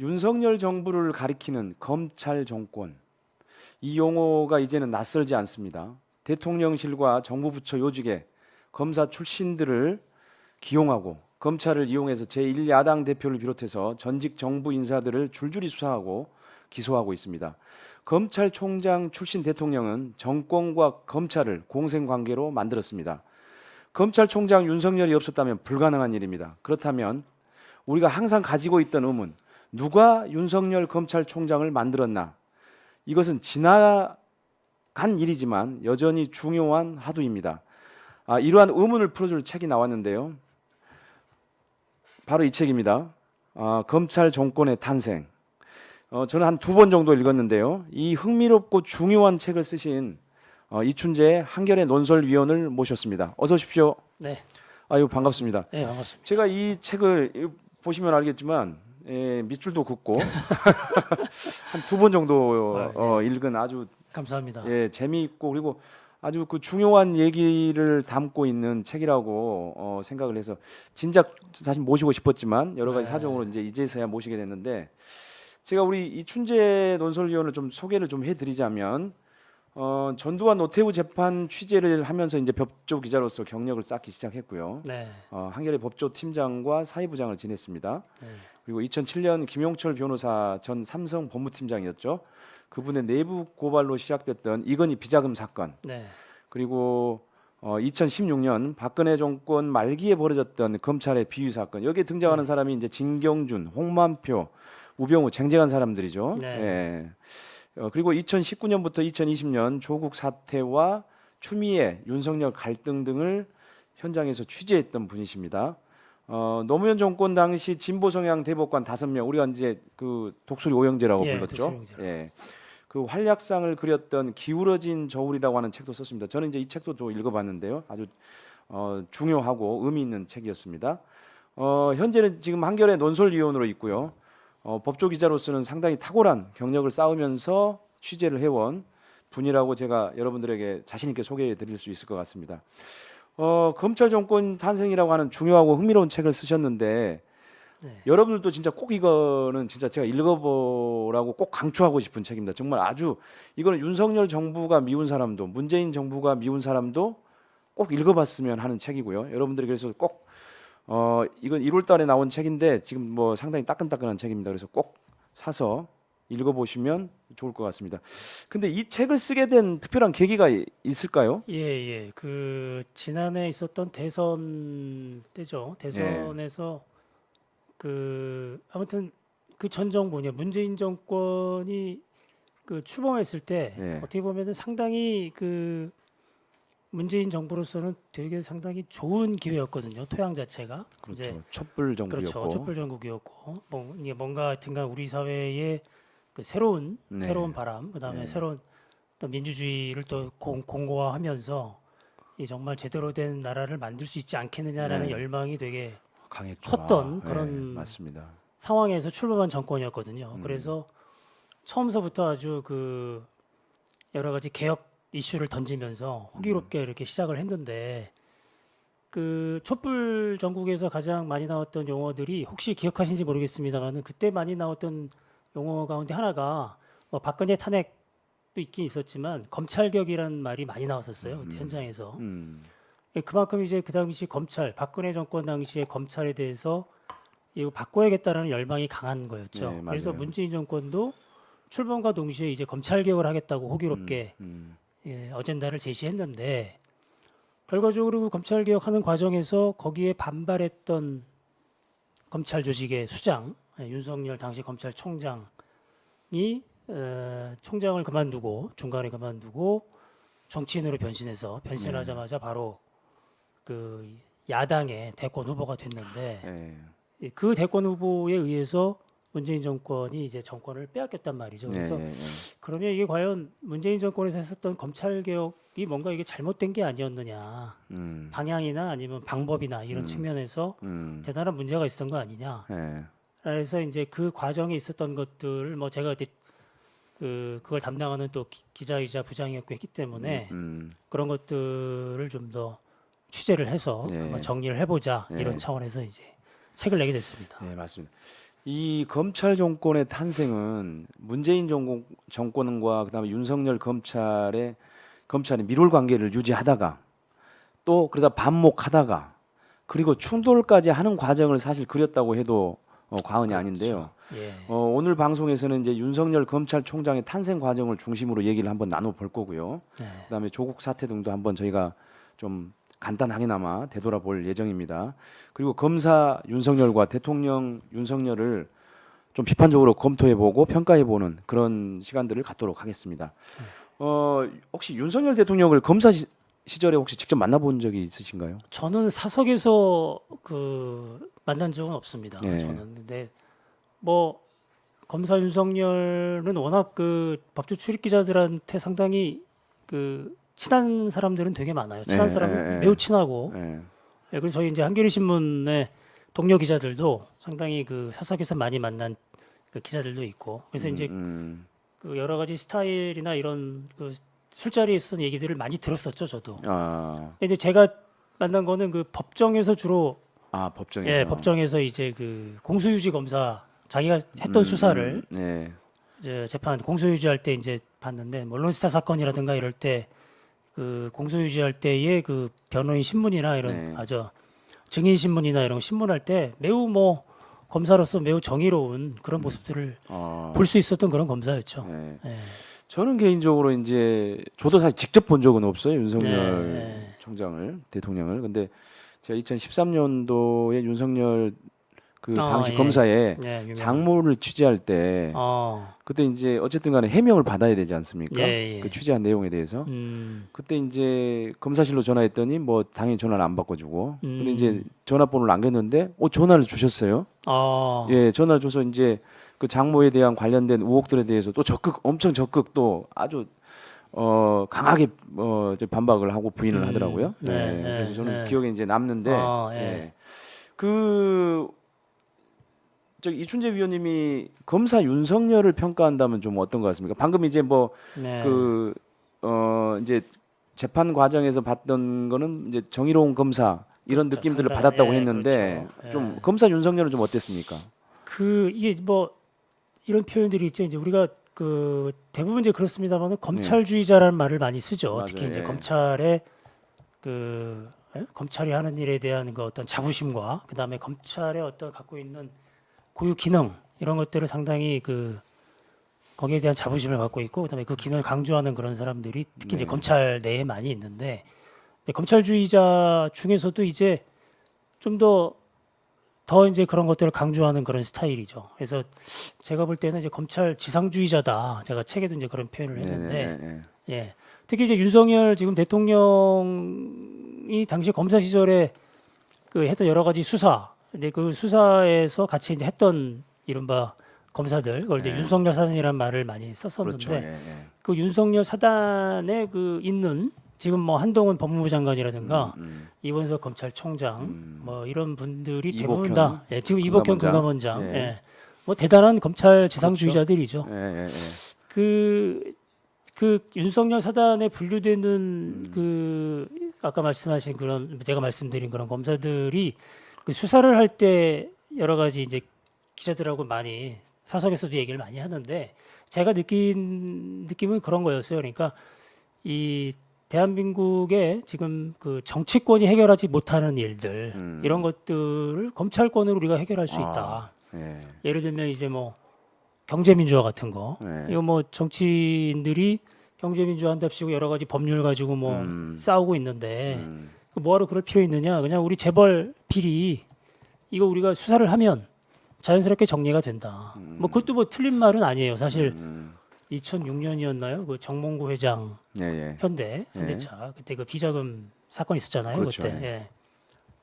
윤석열 정부를 가리키는 검찰 정권. 이 용어가 이제는 낯설지 않습니다. 대통령실과 정부 부처 요직에 검사 출신들을 기용하고 검찰을 이용해서 제1야당 대표를 비롯해서 전직 정부 인사들을 줄줄이 수사하고 기소하고 있습니다. 검찰총장 출신 대통령은 정권과 검찰을 공생관계로 만들었습니다. 검찰총장 윤석열이 없었다면 불가능한 일입니다. 그렇다면 우리가 항상 가지고 있던 의문, 누가 윤석열 검찰총장을 만들었나? 이것은 지나간 일이지만 여전히 중요한 화두입니다. 이러한 의문을 풀어줄 책이 나왔는데요. 바로 이 책입니다. 검찰 정권의 탄생. 저는 한 2번 정도 읽었는데요. 이 흥미롭고 중요한 책을 쓰신 이춘재 한겨레 논설위원을 모셨습니다. 어서 오십시오. 네. 아유 반갑습니다. 네, 반갑습니다. 제가 이 책을 보시면 알겠지만 밑줄도 긋고 한 2번 정도 읽은 아주 감사합니다. 재미있고 그리고 아주 그 중요한 얘기를 담고 있는 책이라고 생각을 해서 진작 사실 모시고 싶었지만 여러 가지 사정으로 이제서야 모시게 됐는데 제가 우리 이춘재 논설위원을 좀 소개를 좀 해드리자면 전두환 노태우 재판 취재를 하면서 이제 법조 기자로서 경력을 쌓기 시작했고요. 네. 한겨레 법조 팀장과 사회부장을 지냈습니다. 네. 그리고 2007년 김용철 변호사 전 삼성 법무팀장이었죠. 그분의 내부 고발로 시작됐던 이건희 비자금 사건. 네. 그리고 2016년 박근혜 정권 말기에 벌어졌던 검찰의 비위 사건. 여기에 등장하는 사람이 이제 진경준, 홍만표, 우병우 쟁쟁한 사람들이죠. 네. 그리고 2019년부터 2020년 조국 사태와 추미애, 윤석열 갈등 등을 현장에서 취재했던 분이십니다. 노무현 정권 당시 진보 성향 대법관 5명, 우리가 이제 그 독수리 오영재라고 불렀죠. 독수리 오영재. 예. 그 활약상을 그렸던 기울어진 저울이라고 하는 책도 썼습니다. 저는 이제 이 책도 또 읽어봤는데요. 아주 중요하고 의미 있는 책이었습니다. 현재는 지금 한겨레 논설위원으로 있고요. 법조 기자로서는 상당히 탁월한 경력을 쌓으면서 취재를 해온 분이라고 제가 여러분들에게 자신 있게 소개해 드릴 수 있을 것 같습니다. 검찰 정권 탄생이라고 하는 중요하고 흥미로운 책을 쓰셨는데 네. 여러분들도 진짜 꼭 이거는 진짜 제가 읽어보라고 꼭 강추하고 싶은 책입니다. 정말 아주 이거는 윤석열 정부가 미운 사람도 문재인 정부가 미운 사람도 꼭 읽어봤으면 하는 책이고요. 여러분들이 그래서 꼭 이건 1월 달에 나온 책인데 지금 뭐 상당히 따끈따끈한 책입니다. 그래서 꼭 사서 읽어보시면 좋을 것 같습니다. 근데 이 책을 쓰게 된 특별한 계기가 있을까요? 예. 그 지난해 있었던 대선 때죠. 대선에서 그 아무튼 그 전 정부냐 문재인 정권이 그 출범했을 때 어떻게 보면은 상당히 그 문재인 정부로서는 되게 상당히 좋은 기회였거든요. 토양 자체가. 그렇죠. 이제 촛불 정부였고. 그렇죠. 촛불 전국이었고 이게 뭔가 하여튼간 우리 사회에 그 새로운 바람, 그다음에 새로운 또 민주주의를 또 공고화하면서 이 정말 제대로 된 나라를 만들 수 있지 않겠느냐라는 열망이 되게 강했죠. 컸던 그런 맞습니다. 상황에서 출범한 정권이었거든요. 그래서 처음서부터 아주 그 여러 가지 개혁 이슈를 던지면서 호기롭게 이렇게 시작을 했는데 그 촛불 전국에서 가장 많이 나왔던 용어들이 혹시 기억하시는지 모르겠습니다만은 그때 많이 나왔던 용어 가운데 하나가 뭐 박근혜 탄핵도 있긴 있었지만 검찰개혁이라는 말이 많이 나왔었어요. 그때 현장에서. 그만큼 이제 그 당시 검찰, 박근혜 정권 당시의 검찰에 대해서 이거 바꿔야겠다라는 열망이 강한 거였죠. 네, 그래서 맞아요. 문재인 정권도 출범과 동시에 이제 검찰 개혁을 하겠다고 호기롭게 어젠다를 제시했는데 결과적으로 검찰 개혁하는 과정에서 거기에 반발했던 검찰 조직의 수장 윤석열 당시 검찰총장이 총장을 그만두고 중간에 그만두고 정치인으로 변신하자마자 바로 그 야당의 대권 후보가 됐는데 그 대권 후보에 의해서 문재인 정권이 이제 정권을 빼앗겼단 말이죠. 그래서 그러면 이게 과연 문재인 정권에서 했었던 검찰 개혁이 뭔가 이게 잘못된 게 아니었느냐, 방향이나 아니면 방법이나 이런 측면에서 대단한 문제가 있었던 거 아니냐. 그래서 이제 그 과정에 있었던 것들을 뭐 제가 그때 그걸 담당하는 또 기자이자 부장이었고 했기 때문에 그런 것들을 좀 더 취재를 해서 한번 정리를 해보자 이런 차원에서 이제 책을 내게 됐습니다. 네, 맞습니다. 이 검찰 정권의 탄생은 문재인 정권과 그다음에 윤석열 검찰이 밀월 관계를 유지하다가 또 그러다 반목하다가 그리고 충돌까지 하는 과정을 사실 그렸다고 해도 과언이 아닌데요. 예. 오늘 방송에서는 이제 윤석열 검찰총장의 탄생 과정을 중심으로 얘기를 한번 나눠볼 거고요. 네. 그다음에 조국 사태 등도 한번 저희가 좀 간단하게나마 되돌아볼 예정입니다. 그리고 검사 윤석열과 대통령 윤석열을 좀 비판적으로 검토해보고 평가해보는 그런 시간들을 갖도록 하겠습니다. 혹시 윤석열 대통령을 검사 시절에 혹시 직접 만나본 적이 있으신가요? 저는 사석에서 만난 적은 없습니다. 예. 저는 근데 뭐 검사 윤석열은 워낙 법조 출입 기자들한테 상당히 친한 사람들은 되게 많아요. 친한 사람은 매우 친하고. 예. 예, 그래서 저희 이제 한겨레 신문의 동료 기자들도 상당히 사석에서 많이 만난 기자들도 있고. 그래서 이제 여러 가지 스타일이나 이런 술자리에 있었던 얘기들을 많이 들었었죠, 저도. 근데 이제 제가 만난 거는 법정에서 주로 법정에서. 예, 법정에서 이제 공소유지 검사 자기가 했던 수사를 네. 이제 재판 공소유지할 때 이제 봤는데 뭐 론스타 사건이라든가 이럴 때 공소유지할 때의 변호인 신문이나 이런 네. 증인 신문이나 이런 거 신문할 때 매우 검사로서 매우 정의로운 그런 모습들을 볼 수 있었던 그런 검사였죠. 네. 예. 저는 개인적으로 이제 저도 사실 직접 본 적은 없어요. 윤석열 네. 총장을 대통령을. 근데 제가 2013년도에 윤석열 당시 예. 검사의 예, 유명한. 장모를 취재할 때 그때 이제 어쨌든 간에 해명을 받아야 되지 않습니까? 예, 예. 그 취재한 내용에 대해서. 그때 이제 검사실로 전화했더니 뭐 당연히 전화를 안 바꿔주고. 근데 이제 전화번호를 남겼는데 전화를 주셨어요. 예, 전화를 줘서 이제 그 장모에 대한 관련된 의혹들에 대해서 또 엄청 적극 또 아주 강하게 이제 반박을 하고 부인을 하더라고요. 네, 예, 네, 그래서 저는 네. 기억에 이제 남는데 예. 예. 이춘재 위원님이 검사 윤석열을 평가한다면 좀 어떤 것 같습니까? 방금 이제 네. 이제 재판 과정에서 봤던 거는 이제 정의로운 검사 이런 그렇죠. 느낌들을 상당히, 받았다고 예, 했는데 그렇죠. 좀 예. 검사 윤석열은 좀 어땠습니까? 이게 이런 표현들이 있죠. 이제 우리가 대부분 이제 그렇습니다만은 검찰주의자라는 말을 많이 쓰죠. 맞아요. 특히 이제 예. 검찰의 검찰이 하는 일에 대한 어떤 자부심과 그다음에 검찰의 어떤 갖고 있는 고유 기능 이런 것들을 상당히 거기에 대한 자부심을 갖고 있고 그다음에 그 기능을 강조하는 그런 사람들이 특히 이제 네. 검찰 내에 많이 있는데 이제 검찰주의자 중에서도 이제 좀 더 이제 그런 것들을 강조하는 그런 스타일이죠. 그래서 제가 볼 때는 이제 검찰 지상주의자다. 제가 책에도 이제 그런 표현을 했는데, 네. 예. 특히 이제 윤석열 지금 대통령이 당시 검사 시절에 했던 여러 가지 수사, 근데 그 수사에서 같이 이제 했던 이른바 검사들, 그걸 이제 네. 윤석열 사단이라는 말을 많이 썼었는데, 그렇죠. 예. 그 윤석열 사단에 있는 지금 한동훈 법무부 장관이라든가 이원석 검찰총장 뭐 이런 분들이 대부분 이복현 다 지금 이복현 금감원장. 금감원장 예. 뭐 대단한 검찰 지상주의자들이죠. 예. 그 윤석열 사단에 분류되는 아까 말씀하신 그런 제가 말씀드린 그런 검사들이 수사를 할 때 여러 가지 이제 기자들하고 많이 사석에서도 얘기를 많이 하는데 제가 느낀 느낌은 그런 거였어요. 그러니까 이 대한민국의 지금 정치권이 해결하지 못하는 일들 이런 것들을 검찰권으로 우리가 해결할 수 있다. 예. 예를 들면 이제 뭐 경제민주화 같은 거 네. 이거 뭐 정치인들이 경제민주화 한답시고 여러 가지 법률 가지고 뭐 싸우고 있는데 뭐하러 그럴 필요 있느냐? 그냥 우리 재벌 비리 이거 우리가 수사를 하면 자연스럽게 정리가 된다. 뭐 그것도 뭐 틀린 말은 아니에요. 사실 2006년이었나요? 그 정몽구 회장 예. 현대차 그때 비자금 사건 있었잖아요. 그렇죠. 그때 예.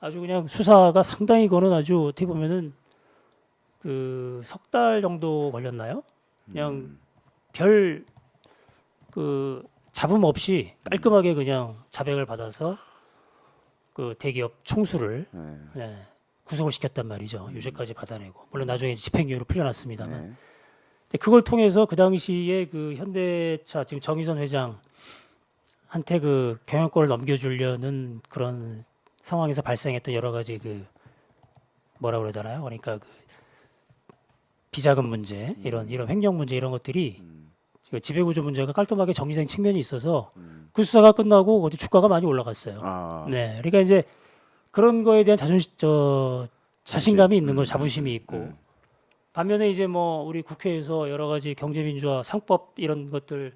아주 그냥 수사가 상당히 이거는 아주 어떻게 보면은 석 달 정도 걸렸나요? 그냥 별 잡음 없이 깔끔하게 그냥 자백을 받아서 대기업 총수를 예, 구속을 시켰단 말이죠. 유죄까지 받아내고 물론 나중에 집행유예로 풀려났습니다만. 네. 근데 그걸 통해서 그 당시에 현대차 지금 정의선 회장한테 경영권을 넘겨주려는 그런 상황에서 발생했던 여러 가지 뭐라 그러잖아요. 그러니까 비자금 문제, 이런 횡령 문제 이런 것들이 지배구조 문제가 깔끔하게 정리된 측면이 있어서 그 수사가 끝나고 어디 주가가 많이 올라갔어요. 아, 네, 그러니까 이제 그런 거에 대한 자신감이 있는 거, 자부심이 있고 반면에 이제 뭐 우리 국회에서 여러 가지 경제민주화 상법 이런 것들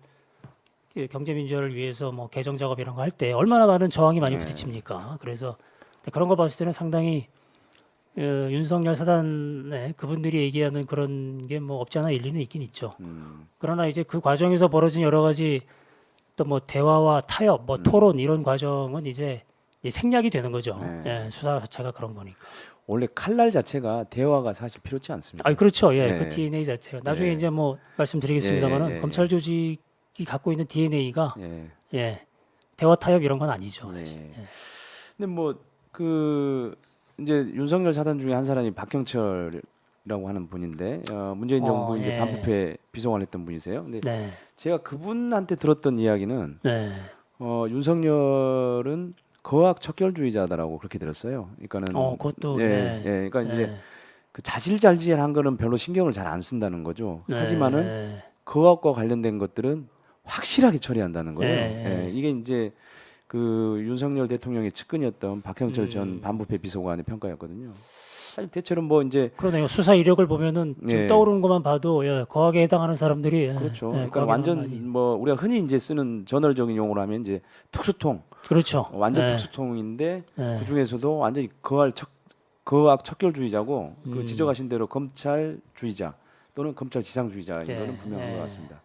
경제민주화를 위해서 뭐 개정 작업 이런 거 할 때 얼마나 많은 저항이 많이 부딪힙니까? 그래서 그런 거 봤을 때는 상당히 윤석열 사단의 그분들이 얘기하는 그런 게 뭐 없지 않아 일리는 있긴 있죠. 그러나 이제 그 과정에서 벌어진 여러 가지 또 뭐 대화와 타협, 뭐 토론 이런 과정은 이제 생략이 되는 거죠. 예, 수사 자체가 그런 거니까. 원래 칼날 자체가 대화가 사실 필요치 않습니다. 아, 그렇죠. 예, 네. 그 DNA 자체가 나중에 네. 이제 뭐 말씀드리겠습니다만은 예, 예, 검찰 조직이 갖고 있는 DNA가 예. 대화 타협 이런 건 아니죠. 네. 사실. 예. 근데 뭐 그 이제 윤석열 사단 중에 한 사람이 박형철이라고 하는 분인데 문재인 정부 이제 예. 반부패 비서관을 했던 분이세요. 근데 네, 제가 그분한테 들었던 이야기는 네, 윤석열은 거학 척결주의자다라고 그렇게 들었어요. 그러니까는 그것도 그러니까 이제 그 자질잘질한 거는 별로 신경을 잘 안 쓴다는 거죠. 하지만은 네, 거학과 관련된 것들은 확실하게 처리한다는 거예요. 네. 이게 이제 그 윤석열 대통령의 측근이었던 박형철 전 반부패 비서관의 평가였거든요. 사실 대체로 뭐 이제 그러네요. 수사 이력을 보면은 지금 예. 떠오르는 것만 봐도 거학에 해당하는 사람들이 그렇죠. 거학에 그러니까 완전 많이- 뭐 우리가 흔히 이제 쓰는 저널적인 용어로 하면 이제 특수통, 그렇죠. 완전 예. 특수통인데 예. 그 중에서도 완전히 거학 척결주의자고 그 음. 지적하신 대로 검찰주의자 또는 검찰 지상주의자인 예, 거는 분명한 예. 것 같습니다.